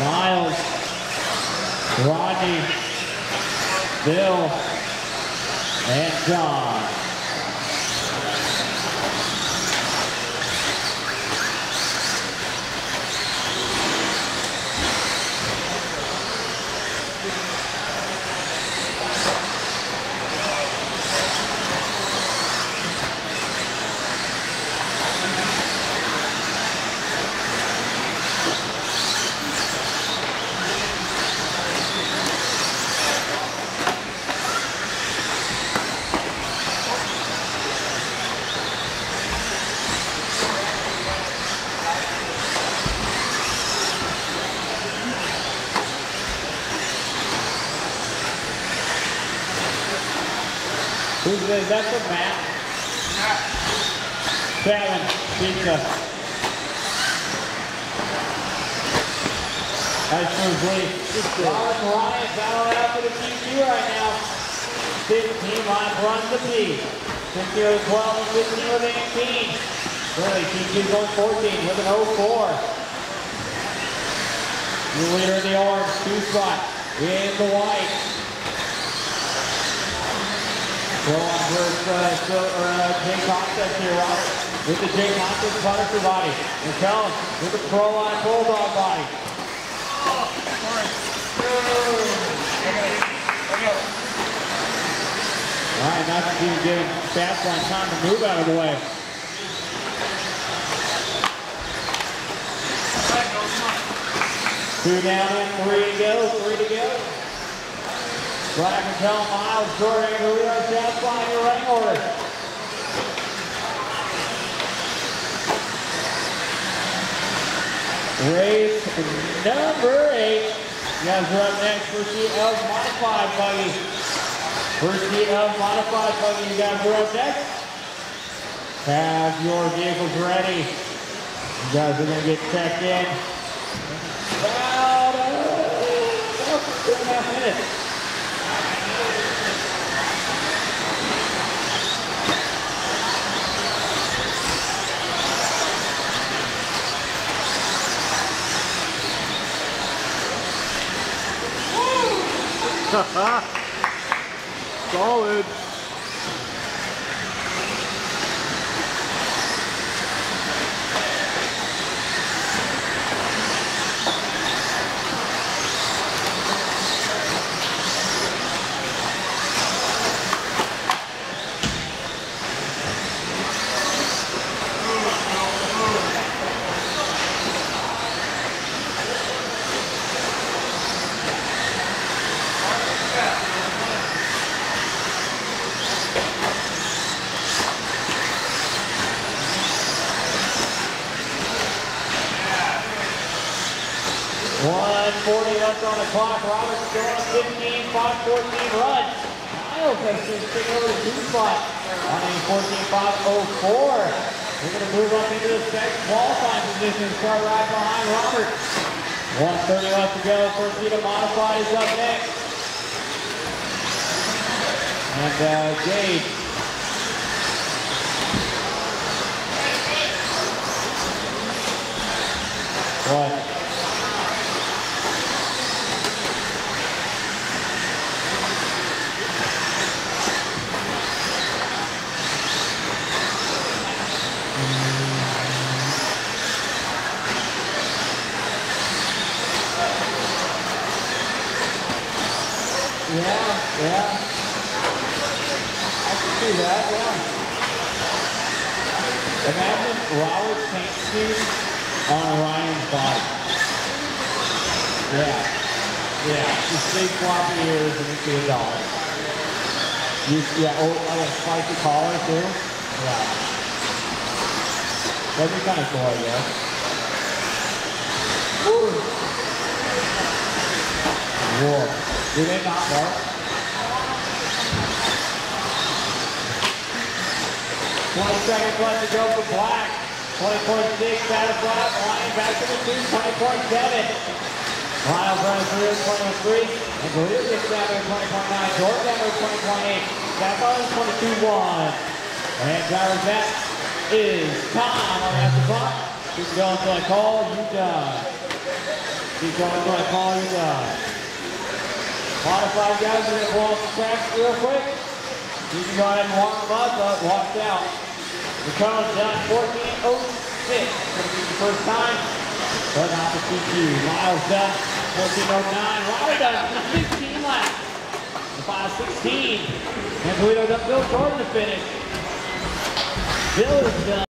Miles, Rodney, Bill, and John. Is that for Matt? Kevin, pizza. Nice move, Lee. Robert and Ryan battling out for the TQ right now. 15 line runs the P. 15 with 12 and 15 with 18. Really, TQ going 14 with an 0-4. The leader in the orange, 2 spot. In the white. Go on first, Jay Contest here, Robert. With the Jay Contest Punisher body. McCallum with the Pro-Line Bulldog body. Alright, now she's even giving Fastline time to move out of the way. Two down and 3 to go. Ryan McCallum, Miles, Jordan, who we are Fastline, your running order. Race number 8. You guys are up next. First heat of modified buggy. You guys are up next. Have your vehicles ready. You guys are going to get checked in. About 2.5 minutes. Solid. On the clock, Robert's still on 15, 5-14 run. Miles has to stick over the 2 spot on a 14-5-04. We're going to move up into the second qualifying position, start right behind Robert. 1:30 left to go. First heat of modified is up next. And Gage. What? Yeah. I can see that, yeah. Imagine Robert's paint scheme on Ryan's body. Yeah. Just big floppy ears and it's $1. I like spiky collar too. Yeah. That'd be kind of cool, I guess. Whoa. Did they not mark? 20 seconds left to go for Black. 20.6 out of flat. Ryan back to the 2, 20.7. Miles running through 20.3. And Galil gets down to 20.9. Jordan down to 20.8. Back on 22.1. And drivers, that is time on the after clock. Keep going until I call you done. Keep going, I'm gonna call you down. Modified guys are gonna blow off the tracks real quick. You can go ahead and warm them up, watch out. McConnell's done 14:06. Gonna be the first time, but not the CQ. Lyle's done 14:09. Ryder done 15 laps. The final 16. And Toledo done Bill Jordan to finish. Bill is done.